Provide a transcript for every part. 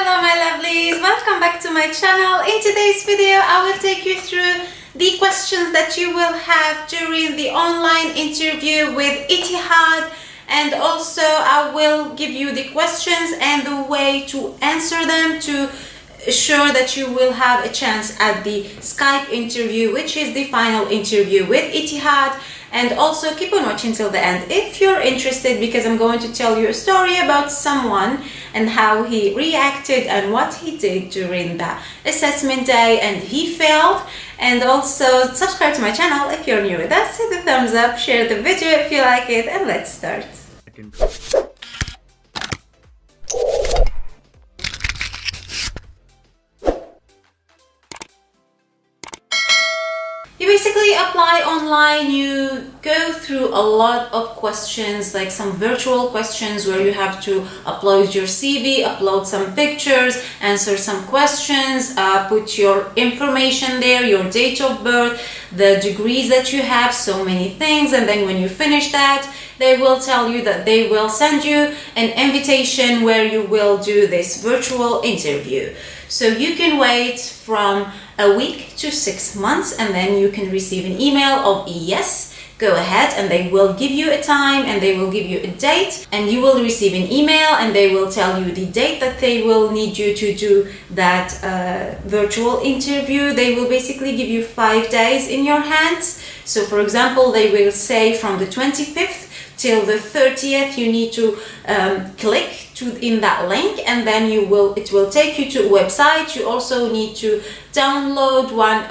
Hello my lovelies, welcome back to my channel. In today's video I will take you through the questions that you will have during the online interview with Etihad, and also I will give you the questions and the way to answer them to ensure that you will have a chance at the Skype interview, which is the final interview with Etihad. And also keep on watching till the end if you're interested, because I'm going to tell you a story about someone and how he reacted and what he did during the assessment day and he failed. And also subscribe to my channel if you're new with us, hit the thumbs up, share the video if you like it, and let's start. You basically apply online, you go through a lot of questions, like some virtual questions where you have to upload your CV, upload some pictures, answer some questions, put your information there, your date of birth, the degrees that you have, so many things. And then when you finish that, they will tell you that they will send you an invitation where you will do this virtual interview. So you can wait from a week to 6 months, and then you can receive an email of yes, go ahead, and they will give you a time and they will give you a date, and you will receive an email and they will tell you the date that they will need you to do that virtual interview. They will basically give you 5 days in your hands. So for example, they will say from the 25th till the 30th you need to click in that link, and then it will take you to a website. You also need to download one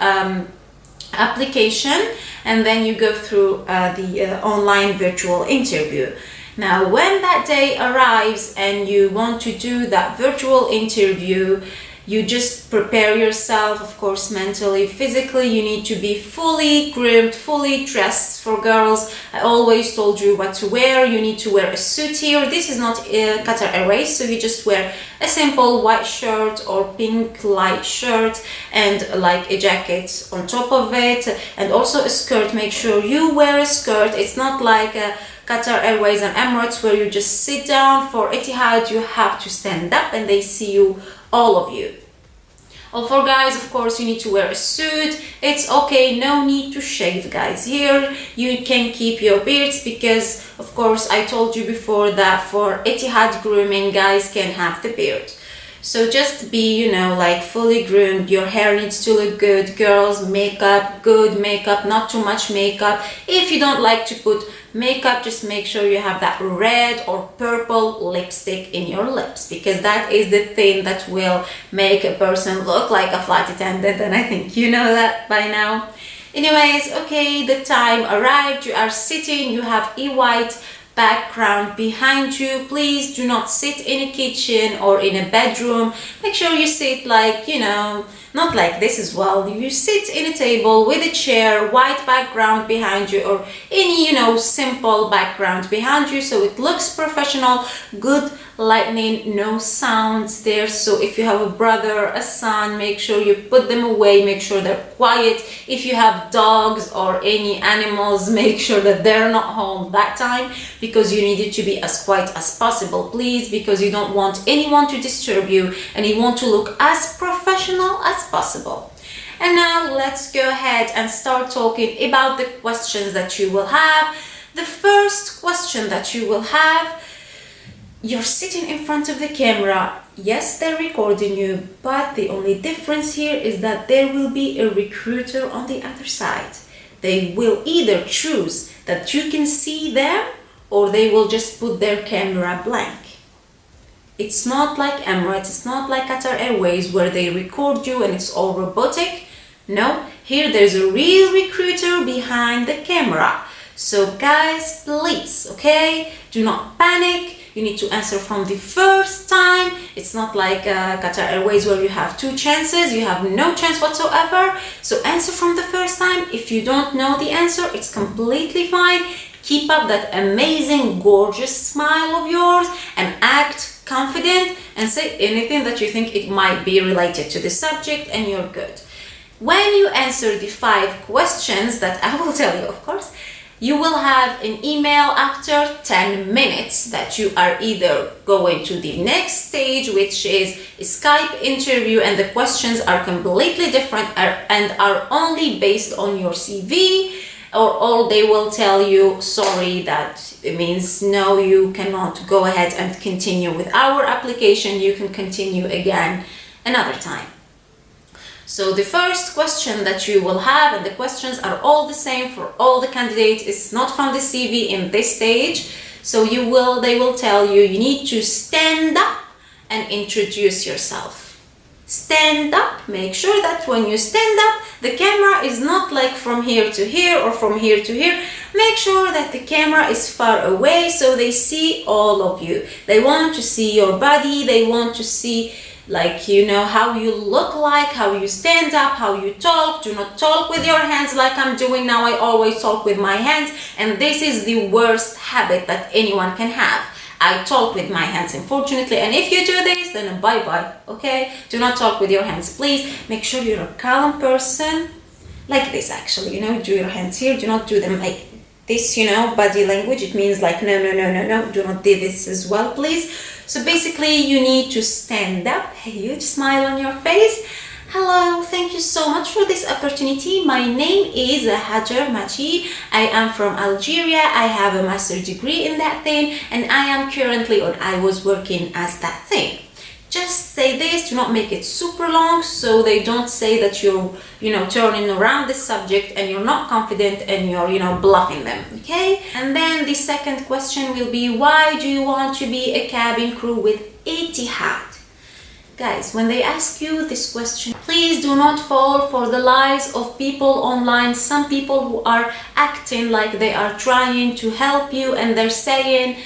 application, and then you go through the online virtual interview. Now when that day arrives and you want to do that virtual interview, you just prepare yourself, of course, mentally, physically. You need to be fully groomed, fully dressed. For girls, I always told you what to wear. You need to wear a suit here. This is not Qatar Airways, so you just wear a simple white shirt or pink light shirt and like a jacket on top of it, and also a skirt. Make sure you wear a skirt. It's not like Qatar Airways and Emirates where you just sit down. For Etihad, you have to stand up and they see you, all of you. Well, for guys, of course, you need to wear a suit. It's okay, no need to shave, guys. Here you can keep your beards because, of course, I told you before that for Etihad grooming, guys can have the beard. So just be, like fully groomed. Your hair needs to look good. Girls, makeup, good makeup, not too much makeup. If you don't like to put makeup, just make sure you have that red or purple lipstick in your lips, because that is the thing that will make a person look like a flight attendant, and I think you know that by now. Anyways, okay, the time arrived. You are sitting, you have a white background behind you. Please do not sit in a kitchen or in a bedroom. Make sure you sit like, not like this as well. You sit in a table with a chair, white background behind you, or any, simple background behind you, so it looks professional. Good lighting, no sounds there. So if you have a brother, a son, make sure you put them away, make sure they're quiet. If you have dogs or any animals, make sure that they're not home that time, because you need it to be as quiet as possible, please, because you don't want anyone to disturb you and you want to look as professional as possible. And now let's go ahead and start talking about the questions that you will have. The first question that you will have: you're sitting in front of the camera. Yes, they're recording you, but the only difference here is that there will be a recruiter on the other side. They will either choose that you can see them, or they will just put their camera blank. It's not like Emirates, it's not like Qatar Airways where they record you and it's all robotic. No, here there's a real recruiter behind the camera. So guys, please, okay, do not panic. You need to answer from the first time. It's not like Qatar Airways where you have 2 chances. You have no chance whatsoever. So answer from the first time. If you don't know the answer, it's completely fine. Keep up that amazing, gorgeous smile of yours and act confident and say anything that you think it might be related to the subject, and you're good. When you answer the 5 questions that I will tell you, of course, You will have an email after 10 minutes that you are either going to the next stage, which is a Skype interview, and the questions are completely different and are only based on your CV, or they will tell you, sorry, that it means no, you cannot go ahead and continue with our application. You can continue again another time. So the first question that you will have, and the questions are all the same for all the candidates, it's not from the CV in this stage. So they will tell you, you need to stand up and introduce yourself. Stand up, make sure that when you stand up, the camera is not like from here to here or from here to here. Make sure that the camera is far away so they see all of you. They want to see your body, they want to see, like, you know, how you look like, how you stand up, how you talk. Do not talk with your hands like I'm doing now. I always talk with my hands, and this is the worst habit that anyone can have. I talk with my hands, unfortunately, and if you do this, then bye-bye, okay? Do not talk with your hands, please. Make sure you're a calm person, like this actually, you know, do your hands here. Do not do them like this, you know, body language. It means like, no, do not do this as well, please. So basically, you need to stand up, a huge smile on your face. Hello, thank you so much for this opportunity. My name is Hajar Machi. I am from Algeria. I have a master's degree in that thing, and I am currently, or I was working as that thing. Just say this, do not make it super long so they don't say that you're, you know, turning around the subject and you're not confident and you're, you know, bluffing them, okay? And then the second question will be, why do you want to be a cabin crew with Etihad? Guys, when they ask you this question, please do not fall for the lies of people online. Some people who are acting like they are trying to help you, and they're saying,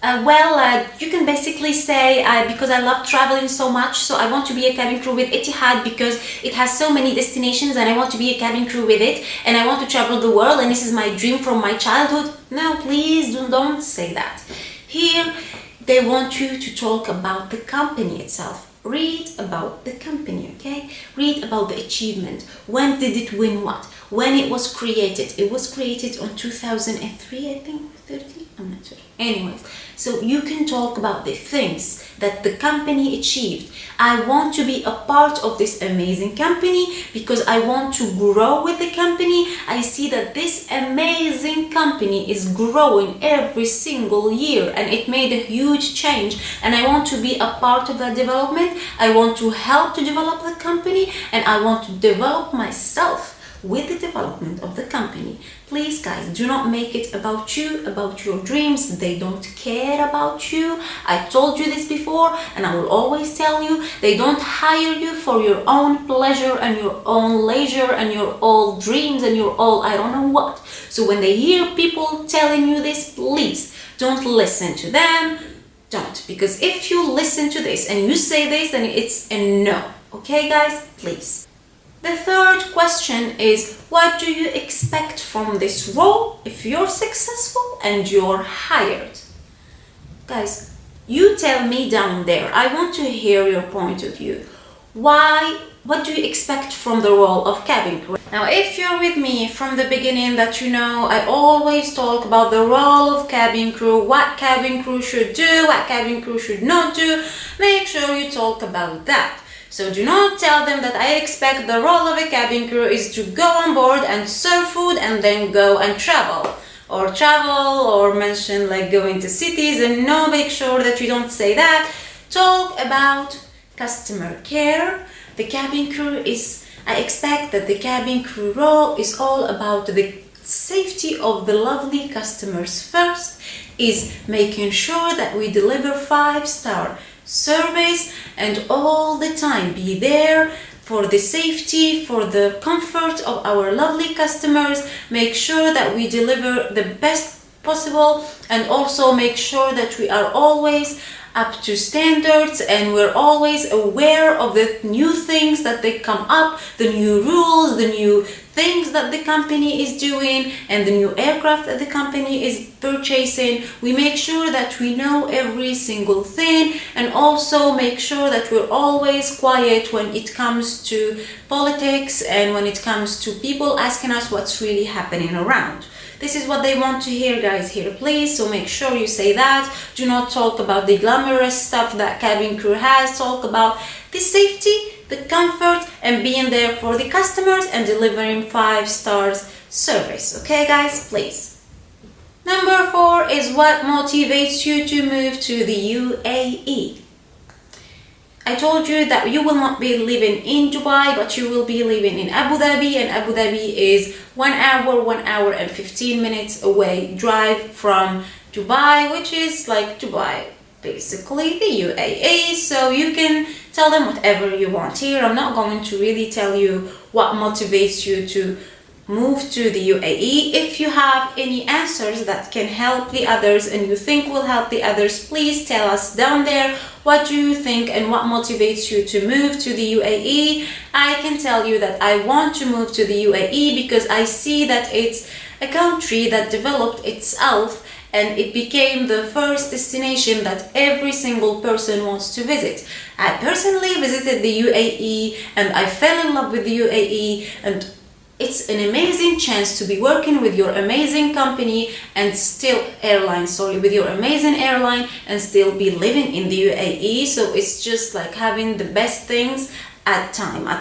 you can basically say, because I love traveling so much, so I want to be a cabin crew with Etihad because it has so many destinations and I want to be a cabin crew with it, and I want to travel the world and this is my dream from my childhood. No, please don't say that. Here, they want you to talk about the company itself. Read about the company, okay? Read about the achievement. When did it win what? When it was created. It was created on 2003, I think, 30? I'm not sure. Anyways, so you can talk about the things that the company achieved. I want to be a part of this amazing company because I want to grow with the company. I see that this amazing company is growing every single year and it made a huge change, and I want to be a part of that development. I want to help to develop the company, and I want to develop myself with the development of the company. Please guys, do not make it about you, about your dreams. They don't care about you. I told you this before and I will always tell you, they don't hire you for your own pleasure and your own leisure and your all dreams and your all I don't know what. So when they hear people telling you this, please don't listen to them. Don't, because if you listen to this and you say this, then it's a no. Okay guys, please. The third question is, what do you expect from this role if you're successful and you're hired? Guys, you tell me down there. I want to hear your point of view. What do you expect from the role of cabin crew? Now, if you're with me from the beginning, that you know, I always talk about the role of cabin crew, what cabin crew should do, what cabin crew should not do. Make sure you talk about that. So do not tell them that I expect the role of a cabin crew is to go on board and serve food and then go and travel or mention like going to cities, and no, make sure that you don't say that. Talk about customer care. The cabin crew is, I expect that the cabin crew role is all about the safety of the lovely customers first, is making sure that we deliver 5-star service and all the time be there for the safety, for the comfort of our lovely customers. Make sure that we deliver the best possible, and also make sure that we are always up to standards and we're always aware of the new things that they come up, the new rules, the new things that the company is doing, and the new aircraft that the company is purchasing. We make sure that we know every single thing, and also make sure that we're always quiet when it comes to politics and when it comes to people asking us what's really happening around. This is what they want to hear, guys, here, please. So make sure you say that. Do not talk about the glamorous stuff that cabin crew has. Talk about the safety, the comfort, and being there for the customers and delivering 5 stars service. Okay, guys, please. Number 4 is what motivates you to move to the UAE. I told you that you will not be living in Dubai, but you will be living in Abu Dhabi, and Abu Dhabi is 1 hour and 15 minutes away drive from Dubai, which is like Dubai, basically the UAE. So you can tell them whatever you want here. I'm not going to really tell you what motivates you to move to the UAE. If you have any answers that can help the others and you think will help the others, please tell us down there. What do you think and what motivates you to move to the UAE? I can tell you that I want to move to the UAE because I see that it's a country that developed itself and it became the first destination that every single person wants to visit. I personally visited the UAE and I fell in love with the UAE, and it's an amazing chance to be working with your amazing company and still with your amazing airline and still be living in the UAE. So it's just like having the best things at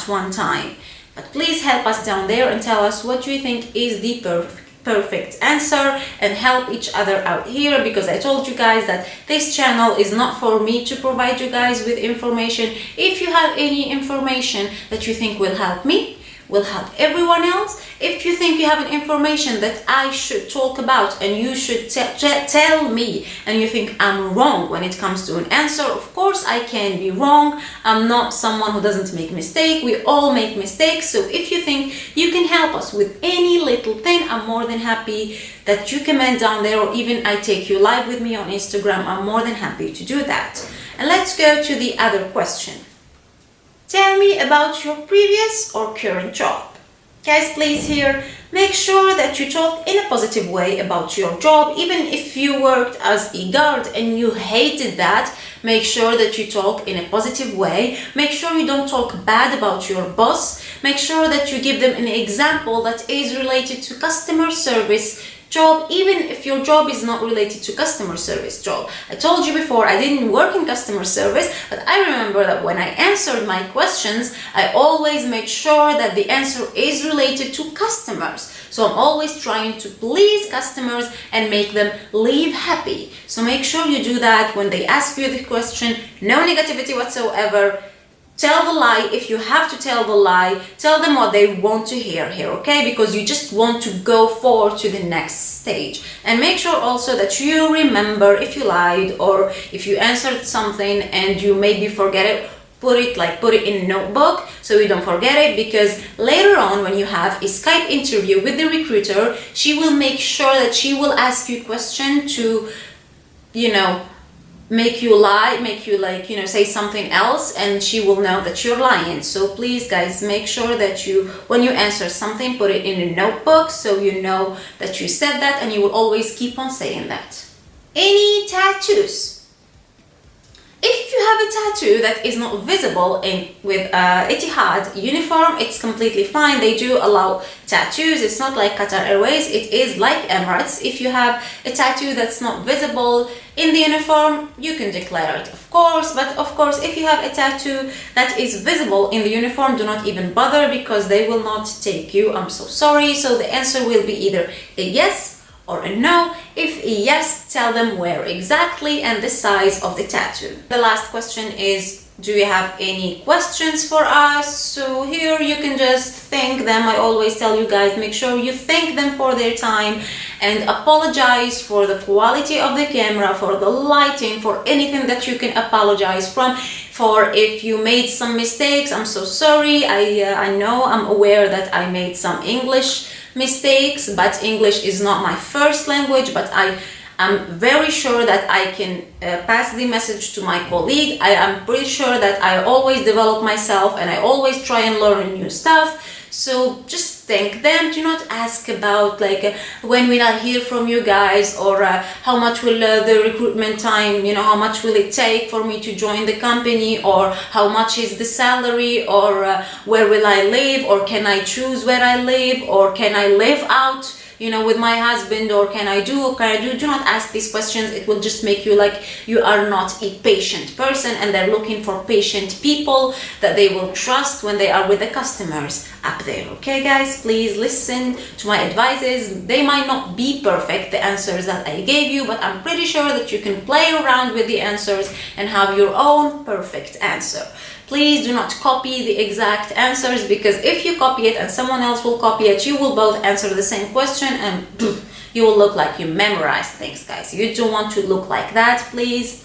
one time. But please help us down there and tell us what you think is the perfect answer and help each other out here, because I told you guys that this channel is not for me to provide you guys with information. If you have any information that you think will help me, will help everyone else, if you think you have an information that I should talk about and you should tell me, and you think I'm wrong when it comes to an answer, of course I can be wrong. I'm not someone who doesn't make mistakes. We all make mistakes. So if you think you can help us with any little thing, I'm more than happy that you comment down there, or even I take you live with me on Instagram. I'm more than happy to do that. And let's go to the other question. Tell me about your previous or current job. Guys, please here, make sure that you talk in a positive way about your job. Even if you worked as a guard and you hated that, make sure that you talk in a positive way. Make sure you don't talk bad about your boss. Make sure that you give them an example that is related to customer service job, even if your job is not related to customer service job. I told you before, I didn't work in customer service, but I remember that when I answered my questions, I always make sure that the answer is related to customers. So I'm always trying to please customers and make them leave happy. So make sure you do that when they ask you the question. No negativity whatsoever. Tell the lie. If you have to tell the lie, tell them what they want to hear here, okay? Because you just want to go forward to the next stage. And make sure also that you remember if you lied or if you answered something and you maybe forget it, put it in a notebook so you don't forget it, because later on when you have a Skype interview with the recruiter, she will make sure that she will ask you a question to, make you lie, say something else, and she will know that you're lying. So please guys, make sure that when you answer something, put it in a notebook so you know that you said that, and you will always keep on saying that. Any tattoos? If you have a tattoo that is not visible with Etihad uniform, it's completely fine. They do allow tattoos. It's not like Qatar Airways. It is like Emirates. If you have a tattoo that's not visible in the uniform, you can declare it, of course. But of course, if you have a tattoo that is visible in the uniform, do not even bother, because they will not take you. I'm so sorry. So the answer will be either a yes or a no. If a yes, tell them where exactly and the size of the tattoo. The last question is, do you have any questions for us? So here you can just thank them. I always tell you guys, make sure you thank them for their time and apologize for the quality of the camera, for the lighting, for anything that you can apologize from. For if you made some mistakes, I'm so sorry. I know, I'm aware that I made some English mistakes, but English is not my first language, but I'm very sure that I can pass the message to my colleague. I am pretty sure that I always develop myself and I always try and learn new stuff. So just thank them. Do not ask about when will I hear from you guys, or how much will the recruitment time, how much will it take for me to join the company, or how much is the salary, or where will I live, or can I choose where I live, or can I live out you know, with my husband, or can I do, do not ask these questions. It will just make you like you are not a patient person, and they're looking for patient people that they will trust when they are with the customers up there. Okay guys, please listen to my advices. They might not be perfect, the answers that I gave you, but I'm pretty sure that you can play around with the answers and have your own perfect answer. Please do not copy the exact answers, because if you copy it and someone else will copy it, you will both answer the same question and you will look like you memorized things, guys. You don't want to look like that, please.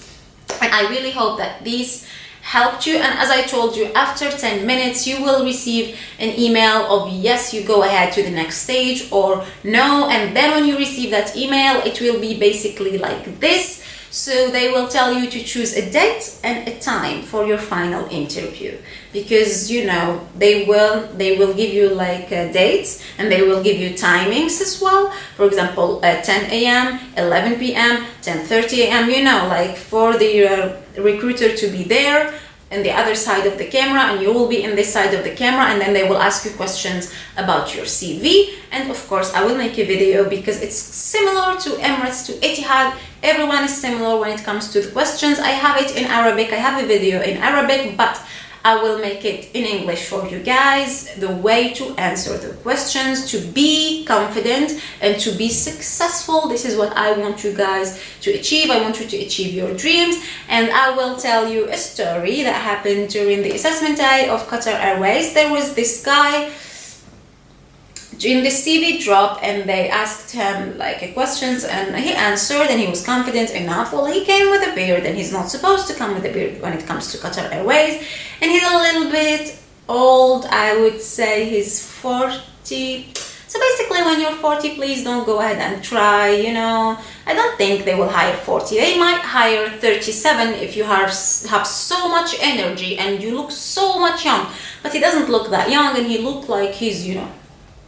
And I really hope that this helped you. And as I told you, after 10 minutes you will receive an email of yes, you go ahead to the next stage, or no. And then when you receive that email, it will be basically like this. So they will tell you to choose a date and a time for your final interview, because you know they will give you like dates, and they will give you timings as well. For example, 10 a.m., 11 p.m., 10:30 a.m. You know, like for the recruiter to be there on the other side of the camera, and you will be in this side of the camera, and then they will ask you questions about your CV. And of course I will make a video, because it's similar to Emirates, to Etihad. Everyone is similar when it comes to the questions. I have it in Arabic, I have a video in Arabic, but I will make it in English for you guys, the way to answer the questions, to be confident and to be successful. This is what I want you guys to achieve. I want you to achieve your dreams. And I will tell you a story that happened during the assessment day of Qatar Airways. There was this guy in the CV drop, and they asked him like questions, and he answered, and he was confident enough. Well, he came with a beard, and he's not supposed to come with a beard when it comes to Qatar Airways. And he's a little bit old, I would say he's 40. So basically, when you're 40, please don't go ahead and try, you know. I don't think they will hire 40. They might hire 37 if you have so much energy and you look so much young. But he doesn't look that young, and he looked like he's, you know,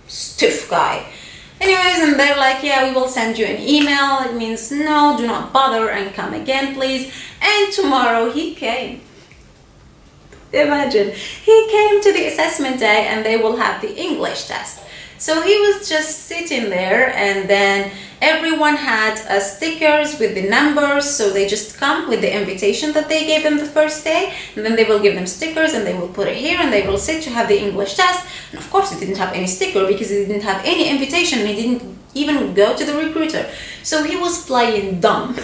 stiff guy. Anyways, and they're like, yeah, we will send you an email. It means no, do not bother and come again, please. And tomorrow he came. Imagine, he came to the assessment day, and they will have the English test. So he was just sitting there, and then everyone had stickers with the numbers, so they just come with the invitation that they gave them the first day, and then they will give them stickers, and they will put it here, and they will sit to have the English test. And of course he didn't have any sticker, because he didn't have any invitation, and he didn't even go to the recruiter. So he was playing dumb.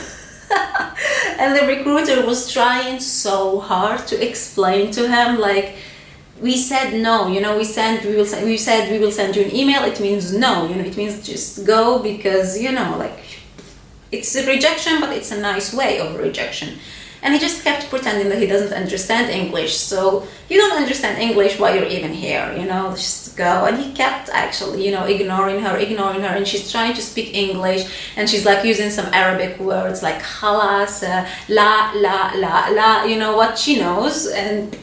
And the recruiter was trying so hard to explain to him, like, we said no, you know, we said we will send you an email. It means no, you know, it means just go, because, you know, like, it's a rejection, but it's a nice way of rejection. And he just kept pretending that he doesn't understand English. So you don't understand English, why you're even here, you know, just go. And he kept actually, you know, ignoring her, and she's trying to speak English, and she's like using some Arabic words like khalas, la, you know what she knows, and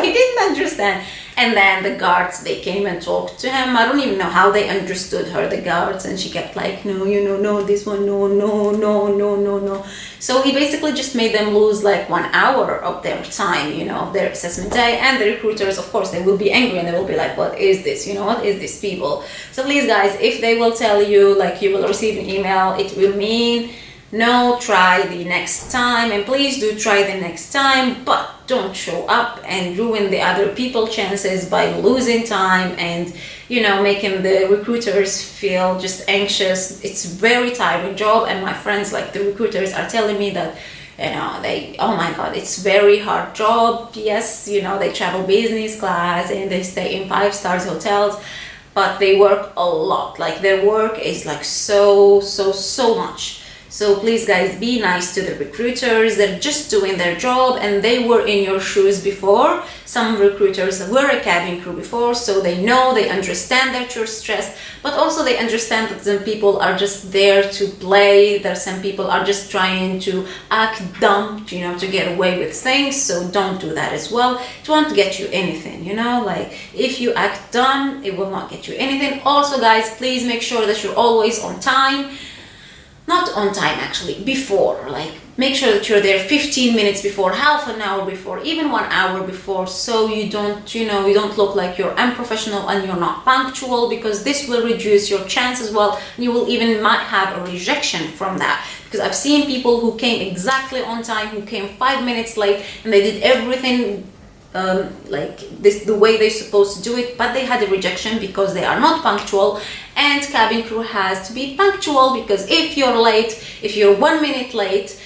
he didn't understand. And then the guards, they came and talked to him. I don't even know how they understood her, the guards, and she kept like, no, you know, no, this one, no. So he basically just made them lose like 1 hour of their time, you know, of their assessment day. And the recruiters, of course, they will be angry, and they will be like, what is this, you know, what is this, people? So please guys, if they will tell you like you will receive an email, it will mean no, try the next time. And please do try the next time, but don't show up and ruin the other people's chances by losing time and, you know, making the recruiters feel just anxious. It's a very tiring job, and my friends, like the recruiters, are telling me that, you know, oh my god, it's very hard job. Yes, you know, they travel business class and they stay in 5-star hotels, but they work a lot. Like their work is like so much. So please guys, be nice to the recruiters. They're just doing their job, and they were in your shoes before. Some recruiters were a cabin crew before, so they know, they understand that you're stressed, but also they understand that some people are just there to play. That some people are just trying to act dumb, you know, to get away with things. So don't do that as well. It won't get you anything, you know, like if you act dumb, it will not get you anything. Also guys, please make sure that you're always on time. Not on time actually, before, like make sure that you're there 15 minutes before, half an hour before, even 1 hour before, so you don't, you don't look like you're unprofessional and you're not punctual, because this will reduce your chance as well. You will even might have a rejection from that, because I've seen people who came exactly on time, who came 5 minutes late, and they did everything like this the way they're supposed to do it, but they had a rejection because they are not punctual. And cabin crew has to be punctual, because if you're late, if you're 1 minute late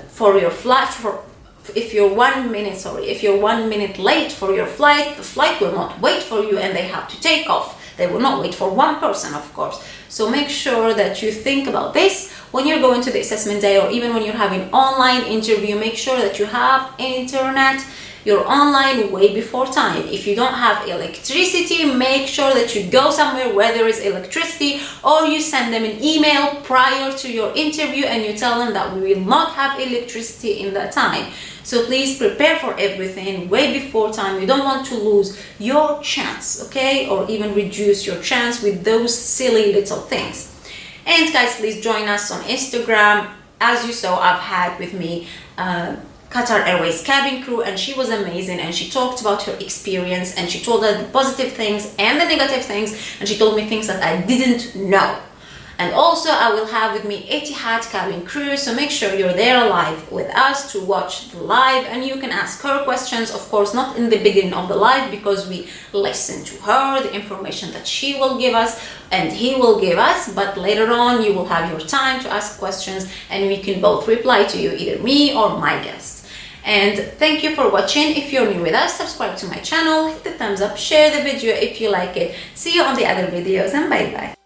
for your flight, if you're 1 minute late for your flight, the flight will not wait for you and they have to take off. They will not wait for one person, of course. So make sure that you think about this when you're going to the assessment day, or even when you're having online interview. Make sure that you have internet, you're online way before time. If you don't have electricity, make sure that you go somewhere where there is electricity, or you send them an email prior to your interview and you tell them that we will not have electricity in that time. So please prepare for everything way before time. You don't want to lose your chance, okay? Or even reduce your chance with those silly little things. And guys, please join us on Instagram. As you saw, I've had with me Qatar Airways cabin crew, and she was amazing, and she talked about her experience, and she told us the positive things and the negative things, and she told me things that I didn't know. And also I will have with me Etihad cabin crew, so make sure you're there live with us to watch the live, and you can ask her questions, of course not in the beginning of the live, because we listen to her, the information that she will give us and he will give us, but later on you will have your time to ask questions and we can both reply to you, either me or my guest. And thank you for watching. If you're new with us, subscribe to my channel, hit the thumbs up, share the video if you like it. See you on the other videos, and bye bye.